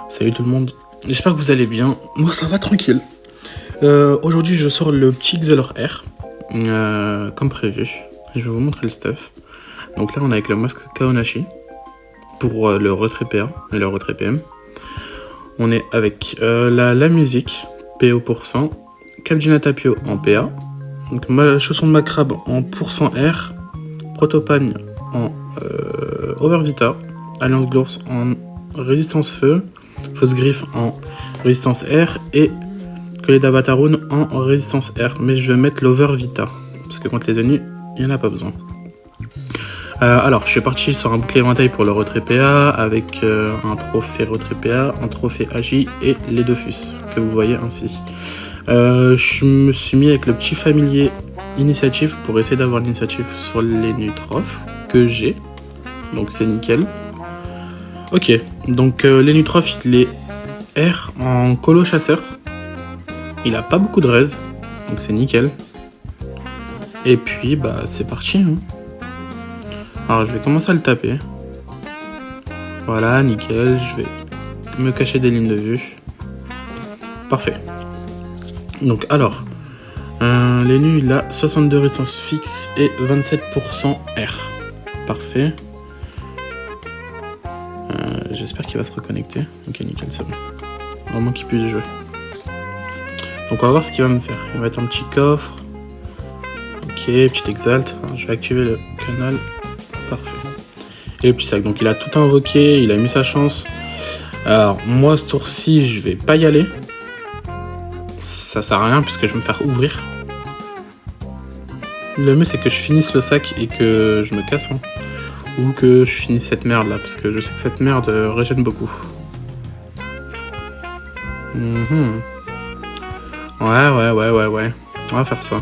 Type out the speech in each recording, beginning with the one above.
Salut tout le monde, j'espère que vous allez bien. Moi ça va tranquille. Aujourd'hui je sors le petit Xelor R, comme prévu. Je vais vous montrer le stuff. Donc là on est avec le masque Kaonashi pour le retrait PA et le retrait PM. On est avec la musique PO%, Capgina Tapio en PA, donc chausson de Macrabe en %R, Protopagne en Overvita, Alliance d'ours en résistance feu, Fausse griffe en résistance R et Collet d'Avataroon en résistance R. Mais je vais mettre l'Overvita parce que contre les ennemis, il n'y en a pas besoin. Alors, je suis parti sur un bouclier éventail pour le retrait PA avec un trophée retrait PA, un trophée AJ et les deux fus que vous voyez ainsi. Je me suis mis avec le petit familier initiative pour essayer d'avoir l'initiative sur les Nutrophes que j'ai. Donc c'est nickel. Ok, donc les Nutrophes, il est R en colo chasseur. Il a pas beaucoup de raise, donc c'est nickel. Et puis bah c'est parti. Hein. Alors je vais commencer à le taper. Voilà, nickel. Je vais me cacher des lignes de vue. Parfait. Donc alors, l'élu il a 62 résistance fixe et 27% R. Parfait. J'espère qu'il va se reconnecter. Ok, nickel, c'est bon. Vraiment qu'il puisse jouer. Donc on va voir ce qu'il va me faire. Il va mettre un petit coffre. Ok, petit exalt. Alors, je vais activer le canal. Parfait. Et le petit sac. Donc il a tout invoqué, il a mis sa chance. Alors moi ce tour-ci, je vais pas y aller. Ça sert à rien puisque je vais me faire ouvrir. Le mieux c'est que je finisse le sac et que je me casse. Hein. Ou que je finisse cette merde là, parce que je sais que cette merde régène beaucoup. Ouais. On va faire ça.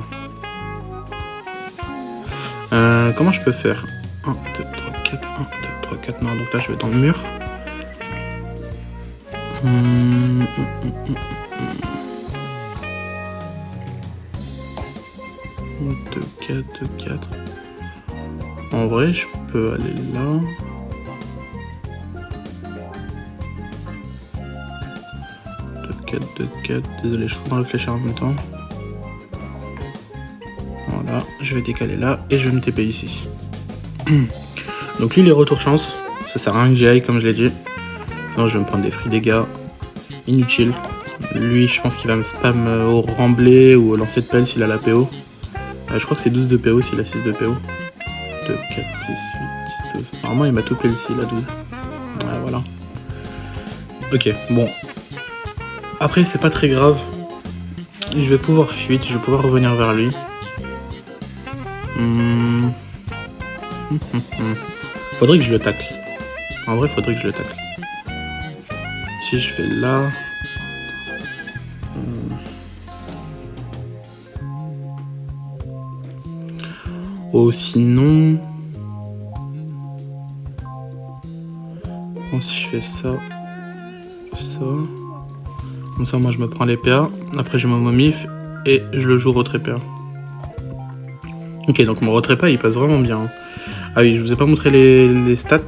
Comment je peux faire 1, 2, 3, 4, 1, 2, 3, 4. Non, donc là je vais dans le mur. 2, 4, 2, 4. En vrai, je peux aller là. Désolé, je suis en train de réfléchir en même temps. Voilà, je vais décaler là et je vais me TP ici. Donc lui, les retours chance, ça sert à rien que j'y aille comme je l'ai dit. Sinon, je vais me prendre des free dégâts inutiles. Lui, je pense qu'il va me spam au remblai ou au lancer de pelle s'il a la PO. Je crois que c'est 12 de PO s'il a 6 de PO. 2, 4, 6, 8, 10, 12. Normalement, il m'a tout pile ici, la 12. Ouais, voilà. Ok, bon. Après, c'est pas très grave. Je vais pouvoir fuir, je vais pouvoir revenir vers lui. Faudrait que je le tacle. En vrai, faudrait que je le tacle. Si je fais là... Oh, sinon... Bon, si je fais ça... Ça... Comme ça, moi, je me prends les PA. Après, je mets mon momif et je le joue retrait PA. Ok, donc mon retrait PA, il passe vraiment bien. Ah oui, je vous ai pas montré les stats.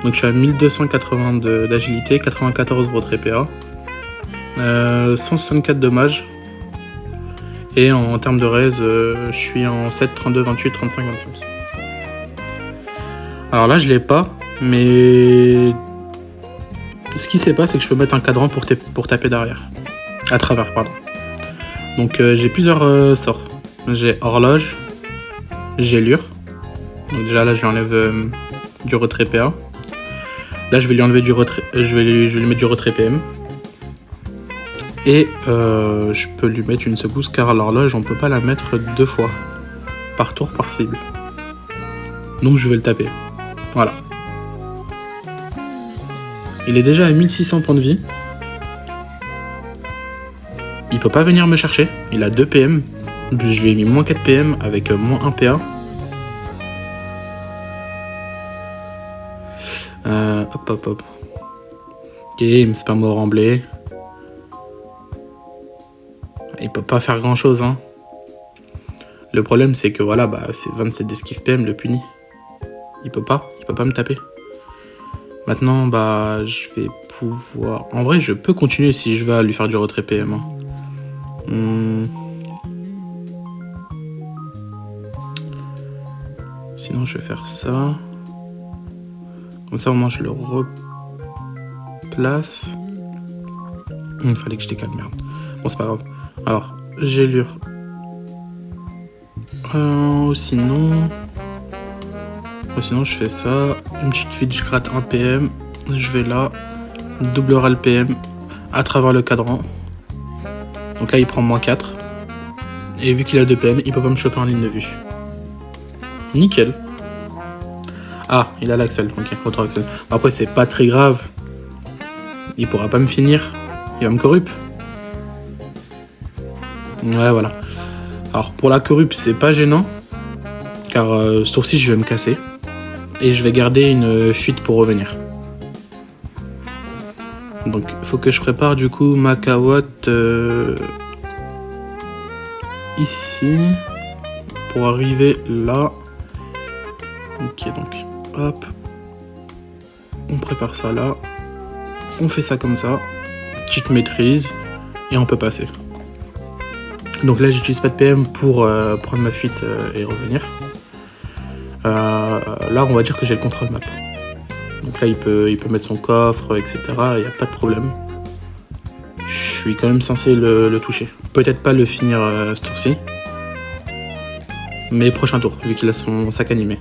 Donc, je suis à 1280 d'agilité, 94 retrait PA, 164 dommages. Et en termes de raise, je suis en 7, 32, 28, 35, 25. Alors là, je l'ai pas, mais... Ce qui s'est passé, c'est que je peux mettre un cadran pour taper derrière. À travers, pardon. Donc j'ai plusieurs sorts. J'ai horloge, j'ai lure. Donc déjà là, je lui enlève du retrait PA. Là, je vais lui enlever du retrait... Je vais lui mettre du retrait PM. Et je peux lui mettre une secousse car l'horloge, on peut pas la mettre 2 fois. Par tour, par cible. Donc je vais le taper. Voilà. Il est déjà à 1600 points de vie. Il peut pas venir me chercher. Il a 2 PM. Je lui ai mis moins 4 PM avec moins 1 PA. Hop. Ok, il me spam au remblai. Il peut pas faire grand chose. Hein. Le problème c'est que voilà, bah, c'est 27 d'esquive PM le puni. Il peut pas me taper. Maintenant, bah, je vais pouvoir... En vrai, je peux continuer si je vais lui faire du retrait PM. Hein. Sinon, je vais faire ça. Comme ça, au moins, je le replace. Il fallait que je décale, merde. Bon, c'est pas grave. Alors, gélure. Sinon, je fais ça. Une petite fuite, je gratte 1 PM. Je vais là. Doublera le PM à travers le cadran. Donc là, il prend -4. Et vu qu'il a 2 PM, il peut pas me choper en ligne de vue. Nickel. Ah, il a l'axel. Ok, autre axel. Après, c'est pas très grave. Il pourra pas me finir. Il va me corrup. Ouais, voilà. Alors, pour la corrup, c'est pas gênant. Car ce tour-ci, je vais me casser. Et je vais garder une fuite pour revenir. Donc, il faut que je prépare du coup ma cawotte ici. Pour arriver là. Ok, donc, hop. On prépare ça là. On fait ça comme ça. Petite maîtrise. Et on peut passer. Donc là, j'utilise pas de PM pour prendre ma fuite et revenir. Là, on va dire que j'ai le contrôle map. Donc là, il peut mettre son coffre, etc. Il n'y a pas de problème. Je suis quand même censé le toucher. Peut-être pas le finir ce tour-ci. Mais prochain tour, vu qu'il a son sac animé.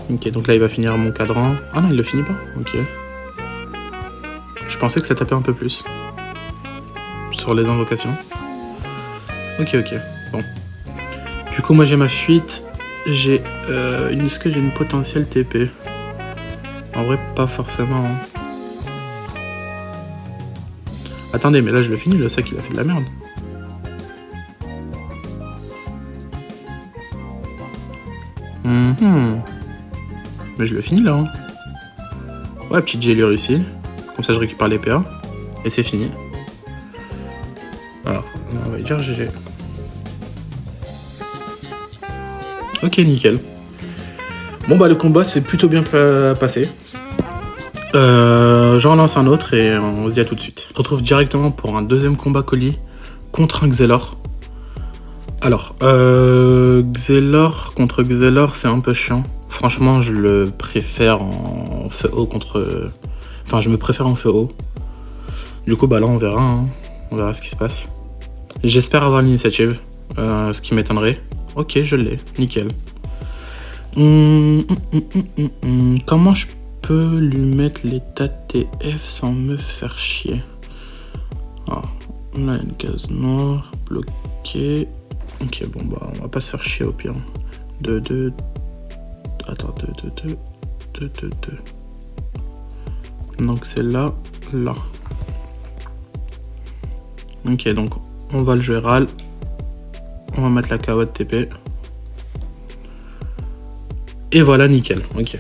Ok, donc là, il va finir mon cadran. Ah non, il le finit pas. Ok. Je pensais que ça tapait un peu plus. Sur les invocations. Ok. Bon. Du coup, moi, j'ai ma fuite. J'ai est-ce que j'ai une potentielle TP? En vrai, pas forcément. Hein. Attendez, mais là, je le finis. Le sac, il a fait de la merde. Mais je le finis, là. Hein. Ouais, petite gélure ici. Comme ça, je récupère les PA. Et c'est fini. Alors, on va dire GG. Ok, nickel. Bon, bah, le combat s'est plutôt bien passé. J'en lance un autre et on se dit à tout de suite. On se retrouve directement pour un deuxième combat colis contre un Xelor. Alors, Xelor contre Xelor, c'est un peu chiant. Franchement, je le préfère en feu haut contre... Enfin, je me préfère en feu haut. Du coup, bah là, on verra. Hein. On verra ce qui se passe. J'espère avoir l'initiative, ce qui m'étonnerait. Ok, je l'ai. Nickel. Comment je peux lui mettre l'état TF sans me faire chier? Ah, on a une case noire, bloquée. Ok, bon, bah, on va pas se faire chier au pire. 2. Attends, 2. Donc, c'est là. Ok, donc, on va le jouer RAL. On va mettre la cawotte TP. Et voilà, nickel. Ok.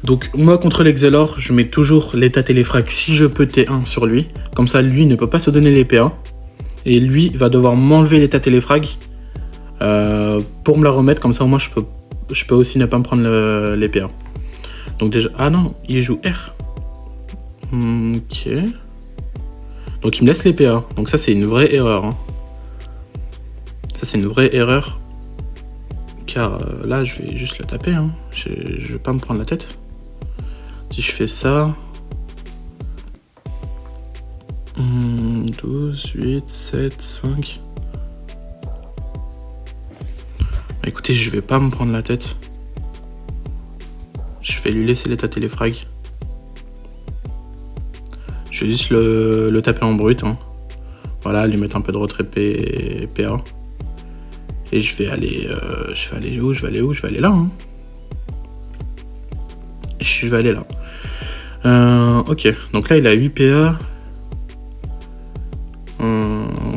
Donc, moi, contre les Xelor, je mets toujours l'état téléfrag si je peux T1 sur lui. Comme ça, lui ne peut pas se donner les PA. Et lui va devoir m'enlever l'état téléfrag pour me la remettre. Comme ça, au moins, je peux aussi ne pas me prendre les PA. Donc, déjà. Ah non, il joue R. Ok. Donc, il me laisse les PA. Donc, ça, c'est une vraie erreur. Hein. Ça, c'est une vraie erreur. Car là, je vais juste le taper. Hein. Je vais pas me prendre la tête. Si je fais ça... 12, 8, 7, 5... Bah, écoutez, je vais pas me prendre la tête. Je vais lui laisser l'état téléfrag. Je vais juste le taper en brut. Hein. Voilà, lui mettre un peu de retrait PA. Et je vais aller où? Je vais aller là. Hein. Je vais aller là. Ok, donc là il a 8 PA.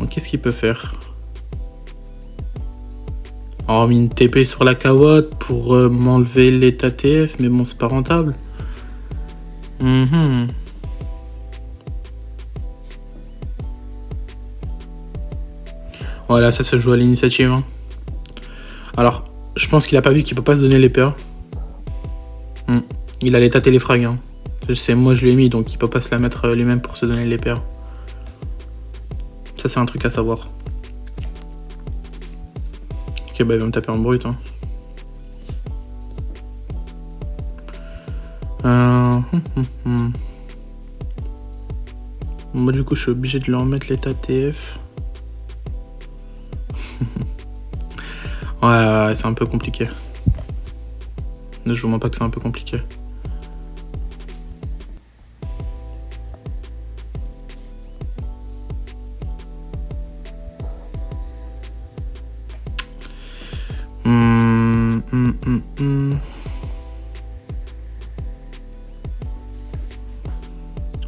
Qu'est-ce qu'il peut faire? Hormis une TP sur la cawotte pour m'enlever l'état TF, mais bon, c'est pas rentable. Voilà, ça se joue à l'initiative. Hein. Alors, je pense qu'il a pas vu qu'il peut pas se donner les PA. Il a l'état téléfrag. Hein. C'est moi je l'ai mis, donc il peut pas se la mettre lui-même pour se donner les PA. Ça c'est un truc à savoir. Ok, bah il va me taper en brut. Hein. Moi du coup je suis obligé de lui remettre l'état TF. Ouais, c'est un peu compliqué. Je vous mens pas que c'est un peu compliqué.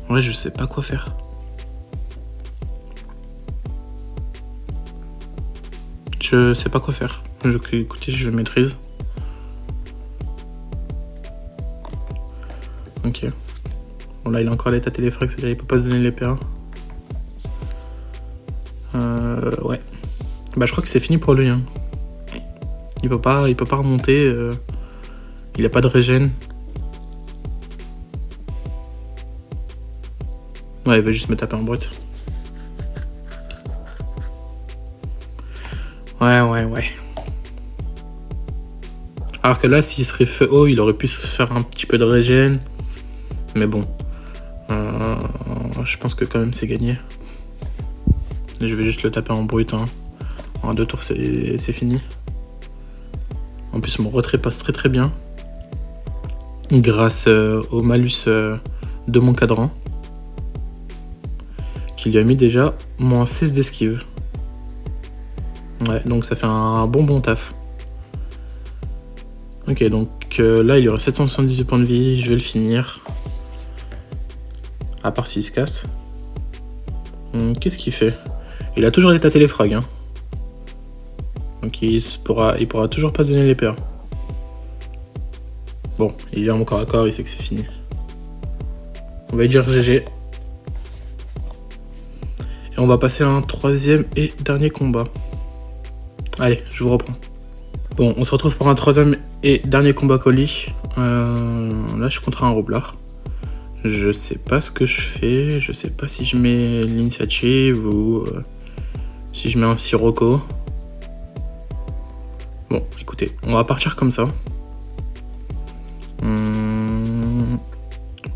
Ouais, je sais pas quoi faire. Je sais pas quoi faire. Écoutez, je maîtrise. Ok. Bon là il a encore l'état téléphraque, c'est-à-dire il peut pas se donner les PA. Ouais. Bah je crois que c'est fini pour lui. Hein. Il peut pas remonter. Il a pas de régène. Ouais, il va juste me taper en brut. Ouais. Alors que là, s'il serait feu haut, il aurait pu se faire un petit peu de régène. Mais bon. Je pense que quand même c'est gagné. Je vais juste le taper en brut. Hein. En 2 tours, c'est fini. En plus, mon retrait passe très très bien. Grâce au malus de mon cadran. Qui lui a mis déjà moins 16 d'esquive. Ouais, donc ça fait un bon taf. Ok, donc là, il y aura 778 points de vie. Je vais le finir. À part s'il se casse. Qu'est-ce qu'il fait? Il a toujours l'état téléfrag. Hein. Donc il pourra toujours pas se donner les PA. Bon, il vient encore à corps, il sait que c'est fini. On va dire GG. Et on va passer à un 3e et dernier combat. Allez, je vous reprends. Bon, on se retrouve pour un 3e et dernier combat colis. Là, je suis contre un roublard. Je sais pas ce que je fais. Je sais pas si je mets l'initiative ou si je mets un sirocco. Bon, écoutez, on va partir comme ça.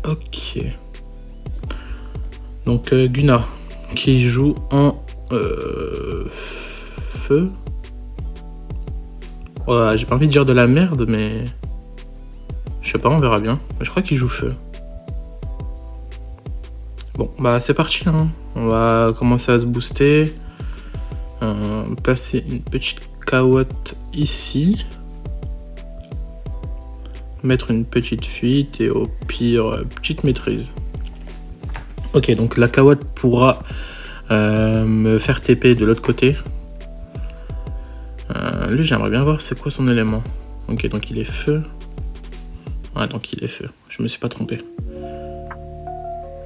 Ok. Donc, Guna, qui joue en feu. Ouais, j'ai pas envie de dire de la merde, mais je sais pas, on verra bien. Je crois qu'il joue feu. Bon, bah c'est parti. Hein. On va commencer à se booster. Placer une petite cahotte ici. Mettre une petite fuite et au pire, petite maîtrise. Ok, donc la cahotte pourra me faire TP de l'autre côté. Lui, j'aimerais bien voir c'est quoi son élément. Ok, donc il est feu. Ouais, donc il est feu. Je me suis pas trompé.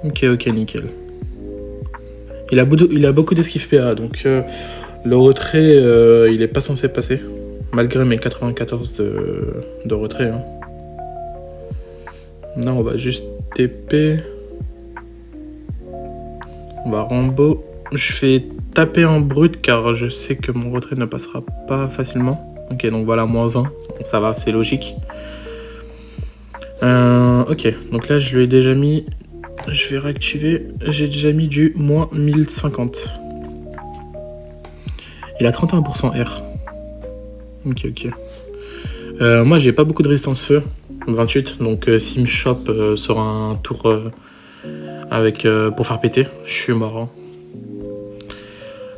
Ok, nickel. Il a beaucoup d'esquive PA, donc le retrait, il est pas censé passer. Malgré mes 94 de retrait. Hein. Là, on va juste TP. On va Rambo. Je fais taper en brut car je sais que mon retrait ne passera pas facilement. Ok, donc voilà, -1. Bon, ça va, c'est logique. Ok, donc là, je lui ai déjà mis... Je vais réactiver. J'ai déjà mis du moins 1050. Il a 31% R. Ok. Moi, j'ai pas beaucoup de résistance feu. 28. Donc, s'il me chope sur un tour avec pour faire péter, je suis mort. Hein.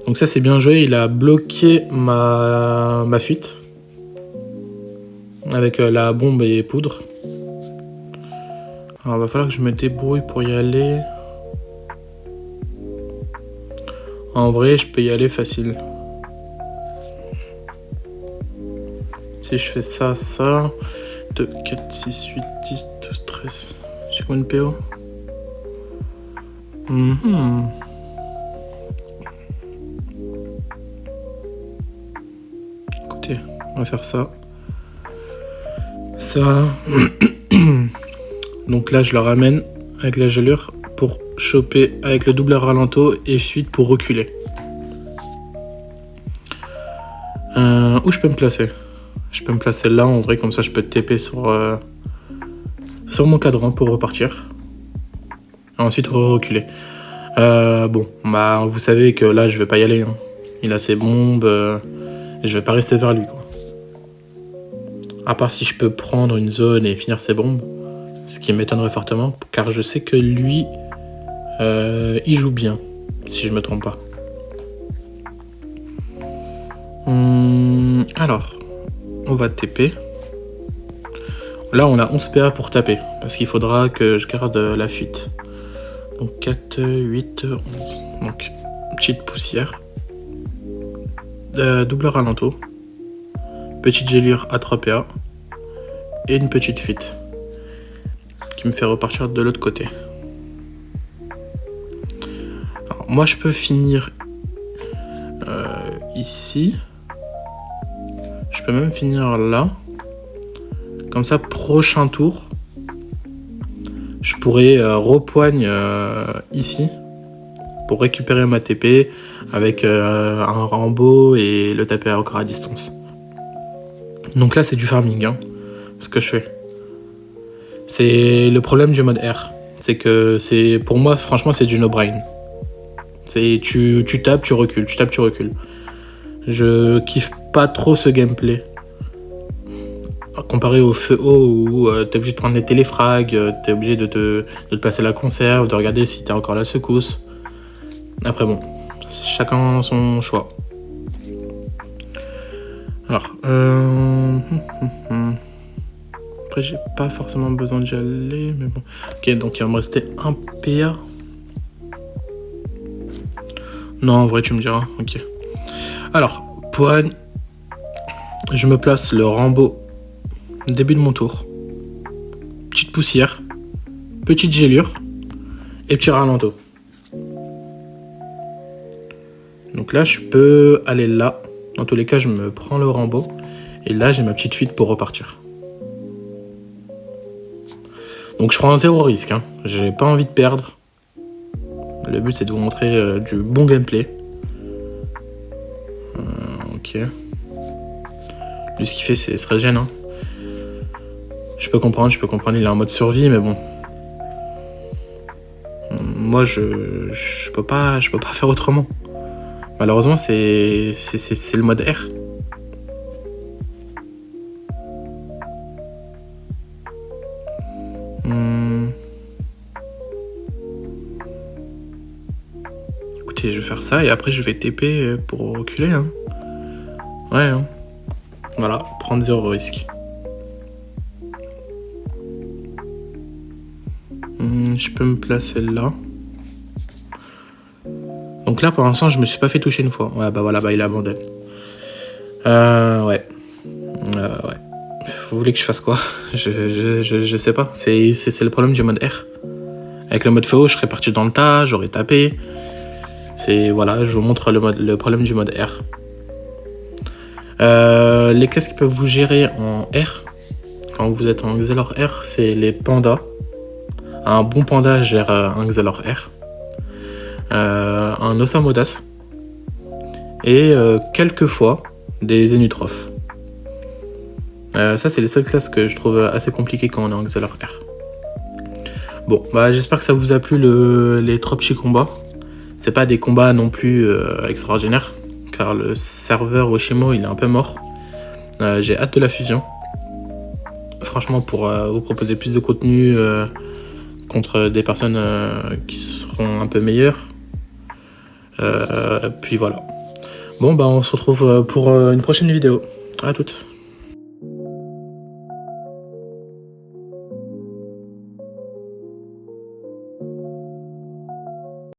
Donc, ça, c'est bien joué. Il a bloqué ma fuite. Avec la bombe et poudre. Alors, il va falloir que je me débrouille pour y aller. En vrai, je peux y aller facile. Si je fais ça, 2, 4, 6, 8, 10, 12, 13. J'ai combien de PO? Écoutez, on va faire ça. Ça. Donc là, je le ramène avec la gelure pour choper avec le doubleur ralento et suite pour reculer. Où je peux me placer? Je peux me placer là, en vrai, comme ça je peux TP sur mon cadran pour repartir. Ensuite, reculer. Bon, bah vous savez que là, je vais pas y aller. Hein. Il a ses bombes, et je vais pas rester vers lui, quoi. À part si je peux prendre une zone et finir ses bombes, ce qui m'étonnerait fortement, car je sais que lui, il joue bien, si je me trompe pas. Alors, on va TP. Là, on a 11 PA pour taper, parce qu'il faudra que je garde la fuite. Donc 4, 8, 11. Donc, petite poussière. Double ralento. Petite gelure à 3 PA. Et une petite fuite. Qui me fait repartir de l'autre côté. Alors, moi, je peux finir ici. Je peux même finir là. Comme ça, prochain tour, je pourrais repoigne ici pour récupérer ma TP avec un Rambo et le taper encore à distance. Donc là, c'est du farming, hein, ce que je fais. C'est le problème du mode R. C'est que pour moi, franchement, c'est du no-brain. Tu tapes, tu recules, tu tapes, tu recules. Je kiffe pas trop ce gameplay. Comparé au feu haut où t'es obligé de prendre les téléfrags, t'es obligé de te passer la conserve, de regarder si t'as encore la secousse. Après bon, chacun son choix. Alors, après j'ai pas forcément besoin d'y aller, mais bon. Ok, donc il va me rester un PA. Non, en vrai tu me diras, ok. Alors, poigne. Je me place le Rambo. Début de mon tour. Petite poussière. Petite gelure. Et petit ralento. Donc là, je peux aller là. Dans tous les cas, je me prends le Rambo. Et là, j'ai ma petite fuite pour repartir. Donc je prends un 0 risque. Hein. J'ai pas envie de perdre. Le but, c'est de vous montrer du bon gameplay. Ok. Lui, ce qu'il fait, c'est se régène. Hein. Je peux comprendre, il est en mode survie, mais bon. Moi, je peux pas faire autrement. Malheureusement, c'est le mode R. Écoutez, je vais faire ça et après je vais TP pour reculer. Hein. Ouais, hein. Voilà, prendre 0 risque. Je peux me placer là. Donc là, pour l'instant, je me suis pas fait toucher une fois. Ouais, bah voilà, bah il abandonne. Ouais. Ouais. Vous voulez que je fasse quoi? Je sais pas. C'est le problème du mode R. Avec le mode feu, je serais parti dans le tas, j'aurais tapé. Voilà, je vous montre le problème du mode R. Les classes qui peuvent vous gérer en R, quand vous êtes en Xelor R, c'est les pandas. Un bon panda gère un Xelor R. Un Osamodas. Et quelquefois des Zenutrophes. Ça, c'est les seules classes que je trouve assez compliquées quand on est en Xelor R. Bon, bah j'espère que ça vous a plu les 3 petits combats. C'est pas des combats non plus extraordinaires, car le serveur Oshimo il est un peu mort. J'ai hâte de la fusion. Franchement, pour vous proposer plus de contenu contre des personnes qui seront un peu meilleures. Puis voilà. Bon, bah on se retrouve pour une prochaine vidéo. À toutes.